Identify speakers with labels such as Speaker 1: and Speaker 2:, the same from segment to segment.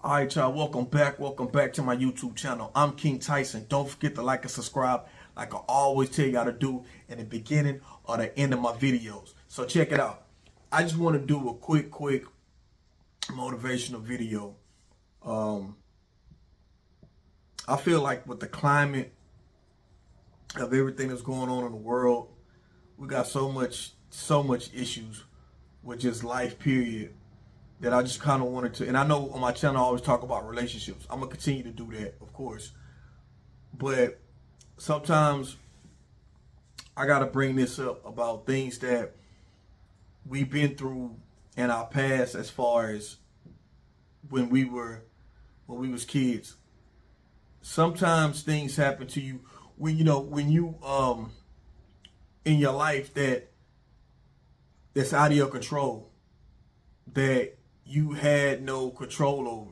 Speaker 1: All right, y'all, welcome back. Welcome back to my YouTube channel. I'm King Tyson. Don't forget to like and subscribe like I always tell y'all to do in the beginning or the end of my videos. So check it out. I just want to do a quick motivational video. I feel like with the climate of everything that's going on in the world, we got so much issues with just life, period, that I just kind of wanted to, and I know on my channel I always talk about relationships. I'm gonna continue to do that, of course, but sometimes I gotta bring this up about things that we've been through in our past, as far as when we was kids. Sometimes things happen to you when you in your life that's out of your control, that you had no control over,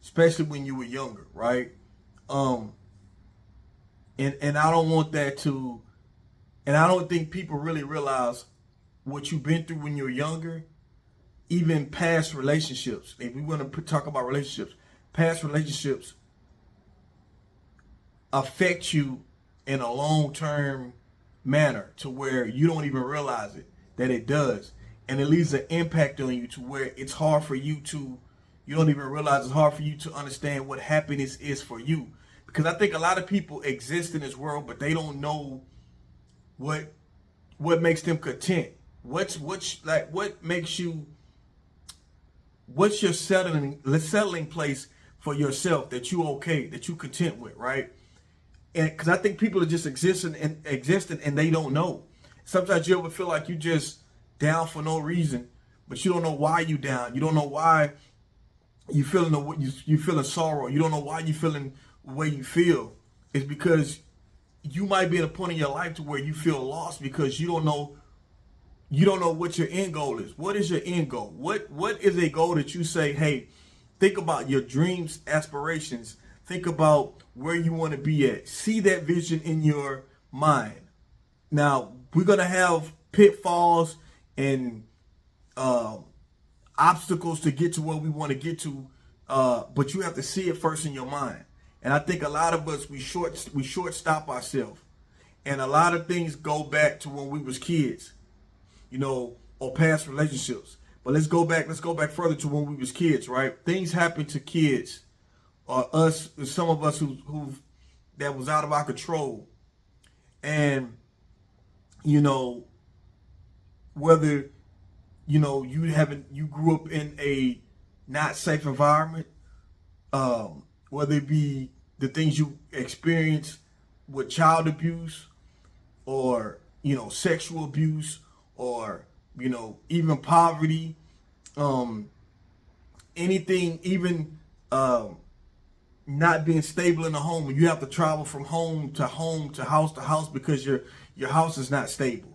Speaker 1: especially when you were younger, right? And I don't want that to, and I don't think people really realize what you've been through when you're younger. Even past relationships, if we want to talk about relationships, past relationships affect you in a long-term manner to where you don't even realize that it does. And it leaves an impact on you to where it's hard for you to, you don't even realize it's hard for you to understand what happiness is for you. Because I think a lot of people exist in this world, but they don't know what makes them content. What makes you, what's your settling place for yourself that you okay, that you content with, right? And because I think people are just existing and they don't know. Sometimes you ever feel like you just down for no reason, but you don't know why you down. You don't know why you feeling sorrow. You don't know why you feeling the way you feel. It's because you might be at a point in your life to where you feel lost because you don't know what your end goal is. What is your end goal? What is a goal that you say, hey, think about your dreams, aspirations. Think about where you want to be at. See that vision in your mind. Now, we're going to have pitfalls and obstacles to get to where we want to get to, but you have to see it first in your mind. And I think a lot of us, we short stop ourselves, and a lot of things go back to when we was kids, or past relationships. But let's go back further to when we was kids, right? Things happen to kids, or us, some of us who that was out of our control, and whether you grew up in a not safe environment, whether it be the things you experience with child abuse, or sexual abuse, or even poverty, anything, even not being stable in the home, and you have to travel from home to house to house because your house is not stable.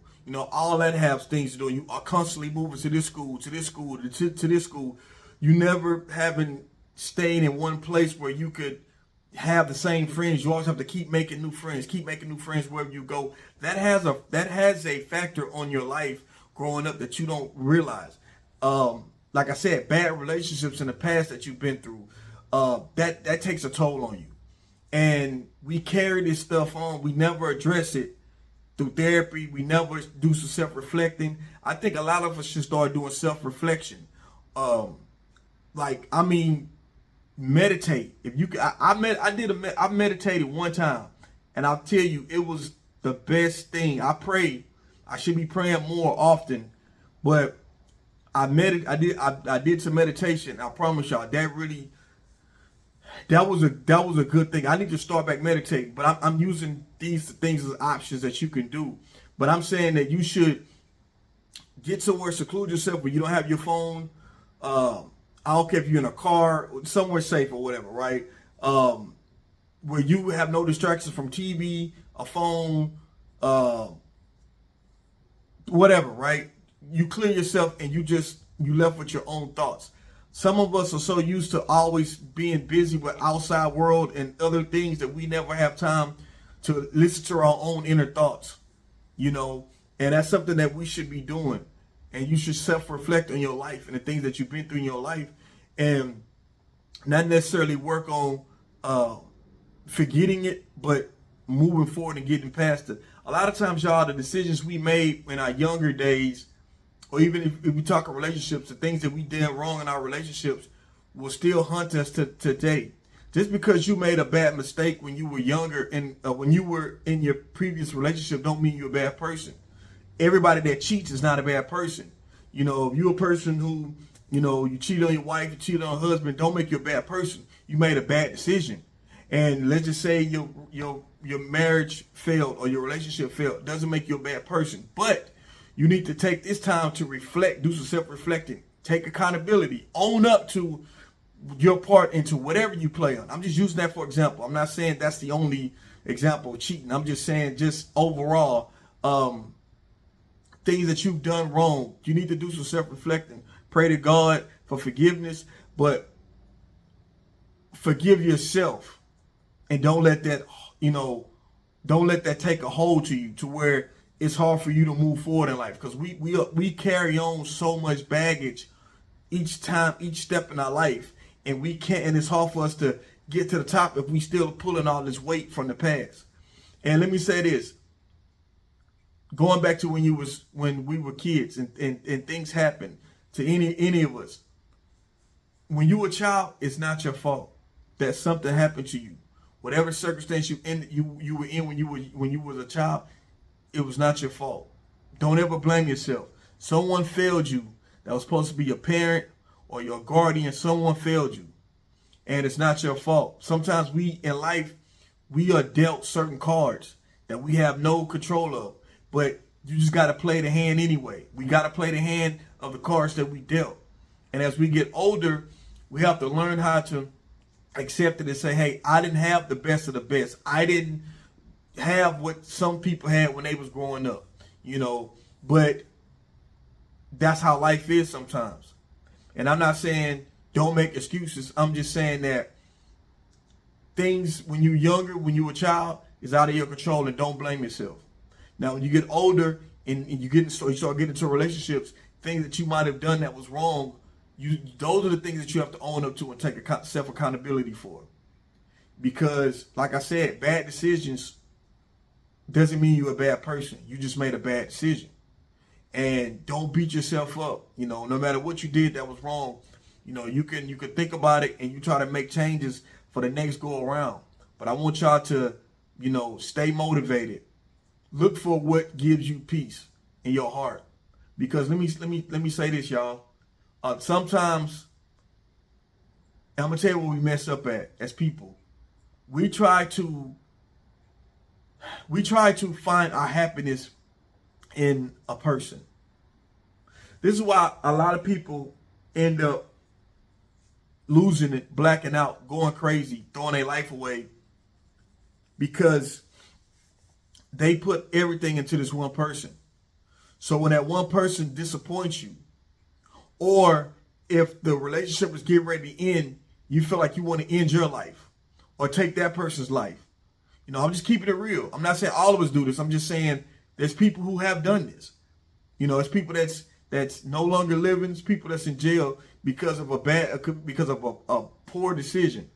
Speaker 1: All that has things to do. You are constantly moving to this school, to this school, to this school. You never haven't stayed in one place where you could have the same friends. You always have to keep making new friends wherever you go. That has a factor on your life growing up that you don't realize. Like I said, bad relationships in the past that you've been through, that takes a toll on you. And we carry this stuff on. We never address it through therapy. We never do some self-reflecting. I think a lot of us should start doing self-reflection. Meditate. If you, I meditated one time, and I'll tell you, it was the best thing. I should be praying more often, but I did some meditation. I promise y'all, that was a good thing. I need to start back meditating, but I'm using these things as options that you can do. But I'm saying that you should get somewhere, seclude yourself where you don't have your phone. I don't care if you're in a car, somewhere safe or whatever, right? Where you have no distractions from TV, a phone, whatever, right? You clear yourself and you left with your own thoughts. Some of us are so used to always being busy with outside world and other things that we never have time to listen to our own inner thoughts, and that's something that we should be doing. And you should self-reflect on your life and the things that you've been through in your life. And not necessarily work on forgetting it, but moving forward and getting past it. A lot of times, y'all, the decisions we made in our younger days, or even if we talk of relationships, the things that we did wrong in our relationships will still haunt us to today. Just because you made a bad mistake when you were younger and when you were in your previous relationship don't mean you're a bad person. Everybody that cheats is not a bad person. You know, if you're a person who, you know, you cheat on your wife, you cheat on your husband, don't make you a bad person. You made a bad decision. And let's just say your marriage failed or your relationship failed. Doesn't make you a bad person. But you need to take this time to reflect, do some self-reflecting, take accountability, own up to your part into whatever you play on. I'm just using that for example. I'm not saying that's the only example of cheating. I'm just saying just overall, things that you've done wrong. You need to do some self-reflecting. Pray to God for forgiveness, but forgive yourself and don't let that, don't let that take a hold to you to where it's hard for you to move forward in life, because we carry on so much baggage each step in our life, and we can't, and it's hard for us to get to the top if we still pulling all this weight from the past. And let me say this, going back to when we were kids and things happen to any of us. When you were a child, it's not your fault that something happened to you. Whatever circumstance you were in when you was a child, it was not your fault. Don't ever blame yourself. Someone failed you that was supposed to be your parent or your guardian. Someone failed you, and it's not your fault. Sometimes we in life, we are dealt certain cards that we have no control of, but you just got to play the hand anyway. We got to play the hand of the cards that we dealt. And as we get older, we have to learn how to accept it and say, hey, I didn't have the best of the best. I didn't have what some people had when they was growing up, but that's how life is sometimes. And I'm not saying don't make excuses. I'm just saying that things when you're younger, when you were a child, is out of your control, and don't blame yourself. Now, when you get older and you start getting into relationships, things that you might have done that was wrong, those are the things that you have to own up to and take self-accountability for. Because, like I said, bad decisions doesn't mean you're a bad person. You just made a bad decision. And don't beat yourself up. No matter what you did that was wrong, you can think about it and you try to make changes for the next go around. But I want y'all to, stay motivated. Look for what gives you peace in your heart. Because let me say this, y'all. Sometimes, I'm gonna tell you what we mess up at as people. We try to find our happiness in a person. This is why a lot of people end up losing it, blacking out, going crazy, throwing their life away, because they put everything into this one person. So when that one person disappoints you, or if the relationship is getting ready to end, you feel like you want to end your life or take that person's life. I'm just keeping it real. I'm not saying all of us do this. I'm just saying there's people who have done this. It's people that's no longer living. It's people that's in jail because of a poor decision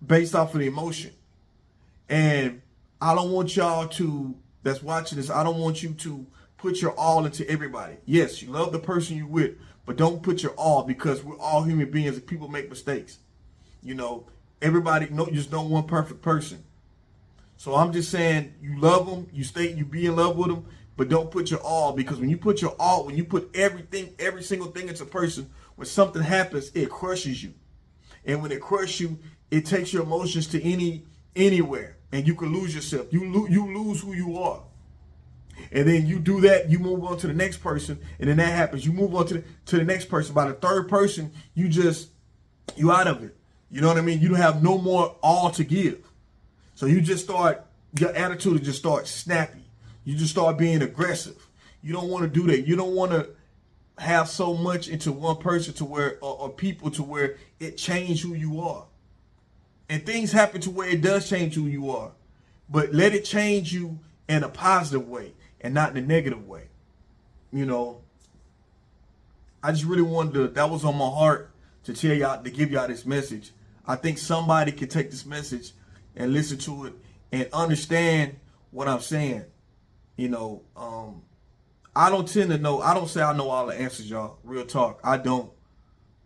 Speaker 1: based off of the emotion. And I don't want y'all that's watching this, I don't want you to put your all into everybody. Yes, you love the person you're with, but don't put your all, because we're all human beings and people make mistakes. Everybody, just no one perfect person. So I'm just saying, you love them, you be in love with them, but don't put your all, because when you put your all, when you put every single thing into a person, when something happens, it crushes you. And when it crushes you, it takes your emotions to anywhere, and you can lose yourself. You lose who you are. And then you do that, you move on to the next person, and then that happens. You move on to the next person. By the third person, you out of it. You know what I mean? You don't have no more all to give. So you just your attitude will just start snappy. You just start being aggressive. You don't want to do that. You don't want to have so much into one person to where, or people to where it changes who you are. And things happen to where it does change who you are. But let it change you in a positive way and not in a negative way. I just really wanted that was on my heart to tell y'all, to give y'all this message. I think somebody can take this message and listen to it and understand what I'm saying. You know, I don't tend to know. I don't say I know all the answers, y'all. Real talk. I don't.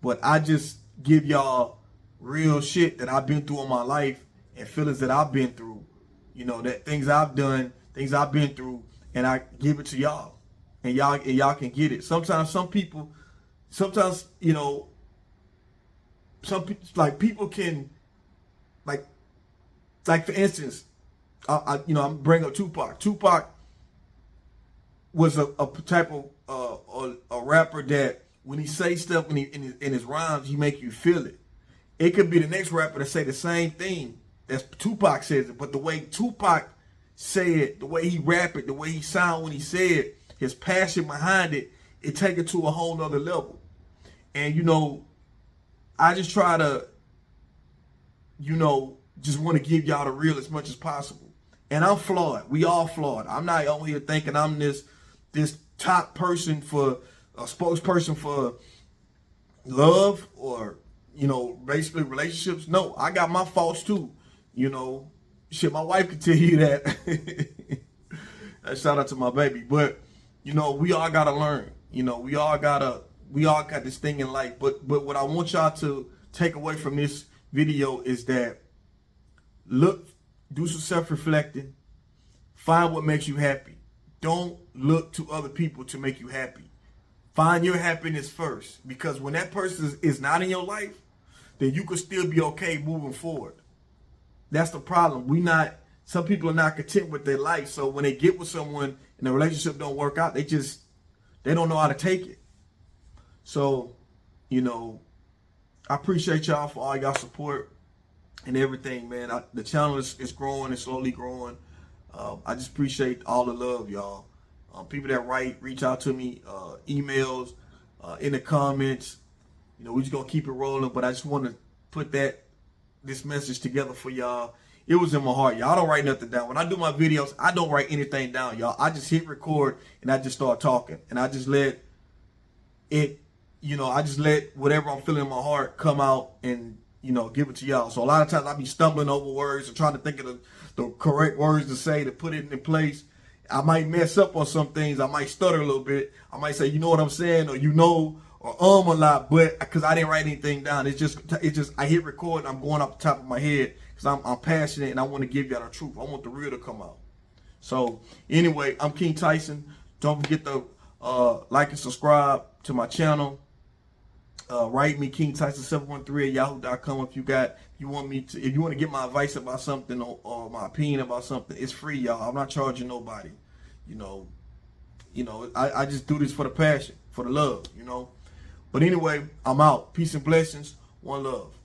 Speaker 1: But I just give y'all real shit that I've been through in my life and feelings that I've been through. You know, that things I've done, things I've been through, and I give it to y'all. And y'all can get it. Sometimes you know, some people, like people can, like for instance, I'm bring up Tupac. Tupac was a type of a rapper that when he say stuff in his rhymes, he make you feel it. It could be the next rapper to say the same thing as Tupac says it, but the way Tupac say it, the way he rap it, the way he sound when he say it, his passion behind it, it take it to a whole nother level. And you know, I just try to, you know, just want to give y'all the real as much as possible. And I'm flawed. We all flawed. I'm not on here thinking I'm this top person for a spokesperson for love or, you know, basically relationships. No, I got my faults too. You know, shit, my wife could tell you that. Shout out to my baby. But, you know, we all gotta learn. You know, we all got this thing in life. But what I want y'all to take away from this video is that do some self-reflecting, find what makes you happy. Don't look to other people to make you happy. Find your happiness first, because when that person is not in your life, then you could still be okay moving forward. That's the problem. Some people are not content with their life. So when they get with someone and the relationship don't work out, they don't know how to take it. So, you know, I appreciate y'all for all y'all support and everything, man. The channel is growing, it's slowly growing. I just appreciate all the love, y'all. People that reach out to me, emails, in the comments. You know, we're just gonna keep it rolling. But I just want to put this message together for y'all. It was in my heart, y'all. I don't write nothing down. When I do my videos, I don't write anything down, y'all. I just hit record and I just start talking, and I just let it, you know, I just let whatever I'm feeling in my heart come out and, you know, give it to y'all. So a lot of times I be stumbling over words and trying to think of the correct words to say to put it in place. I might mess up on some things. I might stutter a little bit. I might say, you know what I'm saying, or you know, or a lot, but because I didn't write anything down. It's just I hit record and I'm going off the top of my head because I'm passionate and I want to give y'all the truth. I want the real to come out. So anyway, I'm King Tyson. Don't forget to like and subscribe to my channel. Write me KingTyson713@yahoo.com if you want to get my advice about something or my opinion about something. It's free, y'all. I'm not charging nobody. You know, I just do this for the passion, for the love, you know. But anyway, I'm out. Peace and blessings. One love.